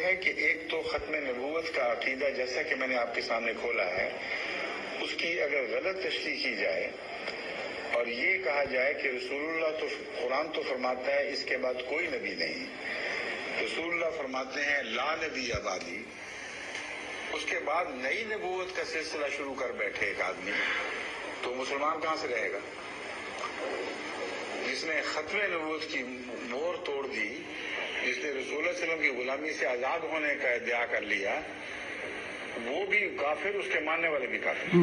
ہے کہ ایک تو ختم نبوت کا عقیدہ جیسا کہ میں نے آپ کے سامنے کھولا ہے، اس کی اگر غلط تشریح کی جائے اور یہ کہا جائے کہ رسول اللہ تو قرآن تو فرماتا ہے اس کے بعد کوئی نبی نہیں، رسول اللہ فرماتے ہیں لا نبی بعدی، اس کے بعد نئی نبوت کا سلسلہ شروع کر بیٹھے ایک آدمی، تو مسلمان کہاں سے رہے گا؟ جس نے ختم نبوت کی مور توڑ دی، جس نے رسول اللہ علیہ وسلم کی غلامی سے آزاد ہونے کا ادعا کر لیا، وہ بھی کافر، اس کے ماننے والے بھی کافر۔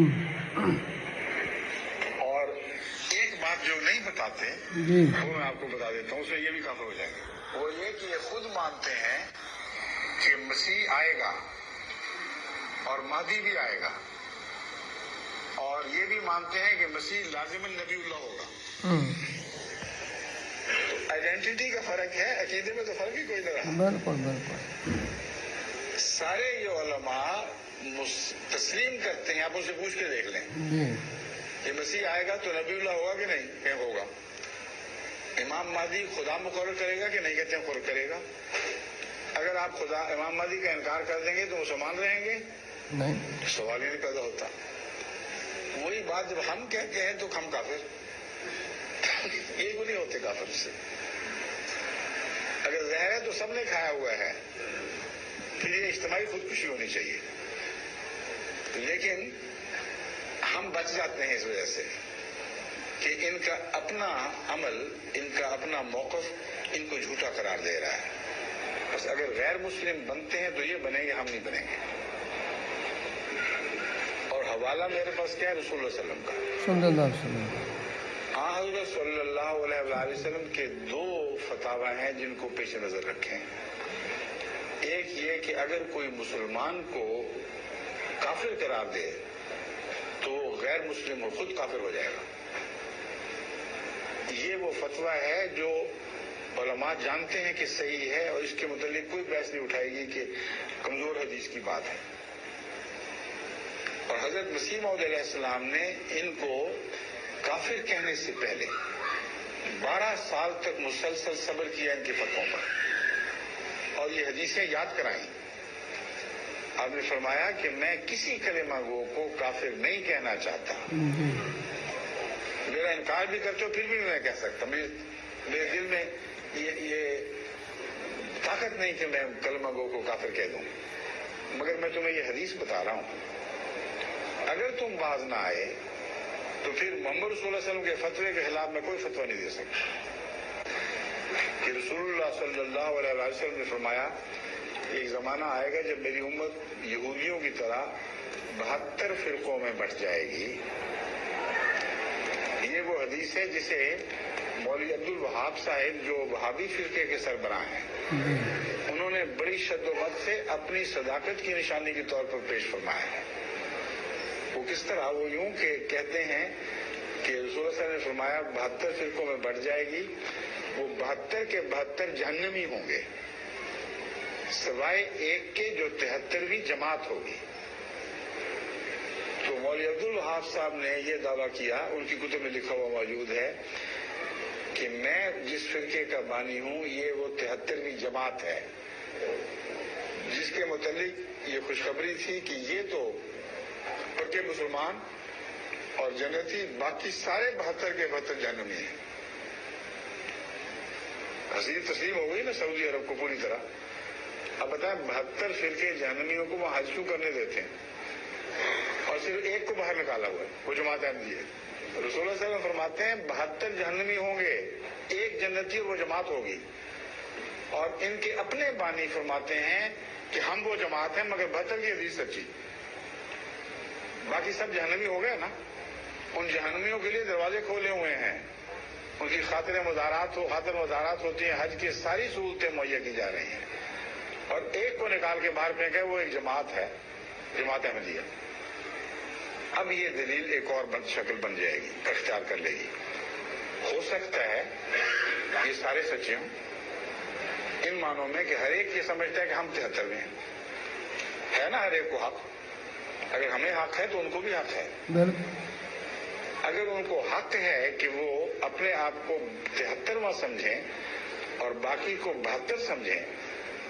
اور ایک بات جو نہیں بتاتے وہ میں آپ کو بتا دیتا ہوں، اس سے یہ بھی کافر ہو جائے گا۔ وہ یہ کہ یہ خود مانتے ہیں کہ مسیح آئے گا اور مہدی بھی آئے گا، اور یہ بھی مانتے ہیں کہ مسیح لازم النبی اللہ ہوگا۔ آئیڈینٹی کا فرق ہے، عقیدے میں تو فرق ہی کوئی نہ رہا۔ بالکل بالکل سارے یہ علماء تسلیم کرتے ہیں، آپ ان سے پوچھ کے دیکھ لیں کہ مسیح آئے گا تو نبی اللہ ہوگا کہ نہیں؟ کہ ہوگا۔ امام مہدی خدا مقرر کرے گا کہ نہیں؟ کہتے ہیں مقرر کرے گا۔ اگر آپ خدا امام مہدی کا انکار کر دیں گے تو مسلمان رہیں گے؟ نہیں، سوال ہی نہیں پیدا ہوتا۔ وہی بات جب ہم کہتے ہیں تو ہم کافر، یہ کو نہیں ہوتے کافر سے۔ اگر زہر ہے تو سب نے کھایا ہوا ہے، پھر یہ اجتماعی خودکشی ہونی چاہیے، لیکن ہم بچ جاتے ہیں اس وجہ سے کہ ان کا اپنا عمل، ان کا اپنا موقف ان کو جھوٹا قرار دے رہا ہے۔ بس اگر غیر مسلم بنتے ہیں تو یہ بنیں گے، ہم نہیں بنیں گے۔ اور حوالہ میرے پاس کیا ہے؟ رسول اللہ صلی اللہ علیہ وسلم کا، صلی اللہ علیہ وسلم۔ حضرت صلی اللہ علیہ وسلم کے دو فتاوی ہیں جن کو پیش نظر رکھیں۔ ایک یہ کہ اگر کوئی مسلمان کو کافر قرار دے تو غیر مسلم خود کافر ہو جائے گا۔ یہ وہ فتویٰ ہے جو علماء جانتے ہیں کہ صحیح ہے، اور اس کے متعلق کوئی بحث نہیں اٹھائے گی کہ کمزور حدیث کی بات ہے۔ اور حضرت مسیح موعود علیہ السلام نے ان کو کافر کہنے سے پہلے 12 سال تک مسلسل صبر کیا ان کے فتووں پر، اور یہ حدیثیں یاد کرائیں۔ آپ نے فرمایا کہ میں کسی کلمہ گو کو کافر نہیں کہنا چاہتا، میرا انکار بھی کرتے ہو پھر بھی میں کہہ سکتا، میرے دل میں یہ طاقت نہیں کہ میں کلمہ گو کو کافر کہہ دوں، مگر میں تمہیں یہ حدیث بتا رہا ہوں، اگر تم باز نہ آئے تو پھر محمد رسول اللہ علیہ وسلم کے فتوے کے خلاف میں کوئی فتویٰ نہیں دے سکتا۔ کہ رسول اللہ صلی اللہ علیہ وسلم نے فرمایا ایک زمانہ آئے گا جب میری امت یہودیوں کی طرح 72 فرقوں میں بٹ جائے گی۔ یہ وہ حدیث ہے جسے مولوی عبد الوہاب صاحب جو وہابی فرقے کے سربراہ ہیں، انہوں نے بڑی شد و مت سے اپنی صداقت کی نشانی کے طور پر پیش فرمایا ہے۔ وہ کس طرح؟ وہ یوں کہ کہتے ہیں کہ رسول اللہ صلی اللہ علیہ وسلم نے فرمایا 72 فرقوں میں بٹ جائے گی، وہ 72 کے 72 جہنمی ہوں گے، سوائے ایک کے جو 73ویں جماعت ہوگی۔ تو مولوی عبد الوہاب صاحب نے یہ دعویٰ کیا، ان کی کتب میں لکھا ہوا موجود ہے کہ میں جس فرقے کا بانی ہوں یہ وہ 73ویں جماعت ہے، جس کے متعلق یہ خوشخبری تھی کہ یہ تو پکے مسلمان اور جنتی، باقی سارے 72 کے 72 جہنمی ہیں۔ حدیث تسلیم ہو گئی نا سعودی عرب کو پوری طرح۔ اب بتائیں 72 فرقے جہنمیوں کو وہاں حج کیوں کرنے دیتے ہیں اور صرف ایک کو باہر نکالا ہوا ہے، وہ جماعت احمدیہ ہے؟ رسول اللہ صلی اللہ علیہ وسلم فرماتے ہیں 72 جہنمی ہوں گے، ایک جنتی اور وہ جماعت ہوگی، اور ان کے اپنے بانی فرماتے ہیں کہ ہم وہ جماعت ہیں مگر 72 کی حدیث سچی، باقی سب جہنمی ہو گئے نا۔ ان جہنمیوں کے لیے دروازے کھولے ہوئے ہیں، ان کی خاطر مزارات ہوتی ہیں، حج کی ساری سہولتیں مہیا کی جا رہی ہیں، اور ایک کو نکال کے باہر پھینکے، وہ ایک جماعت ہے، جماعت احمدیہ۔ اب یہ دلیل ایک اور شکل بن جائے گی، اختیار کر لے گی۔ ہو سکتا ہے یہ سارے سچے ہوں ان معنوں میں کہ ہر ایک یہ سمجھتا ہے کہ ہم 73ویں ہیں، ہے نا، ہر ایک کو حق، اگر ہمیں حق ہے تو ان کو بھی حق ہے۔ اگر ان کو حق ہے کہ وہ اپنے آپ کو 73واں سمجھیں اور باقی کو 72 سمجھیں،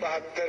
72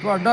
ਤੁਹਾਡਾ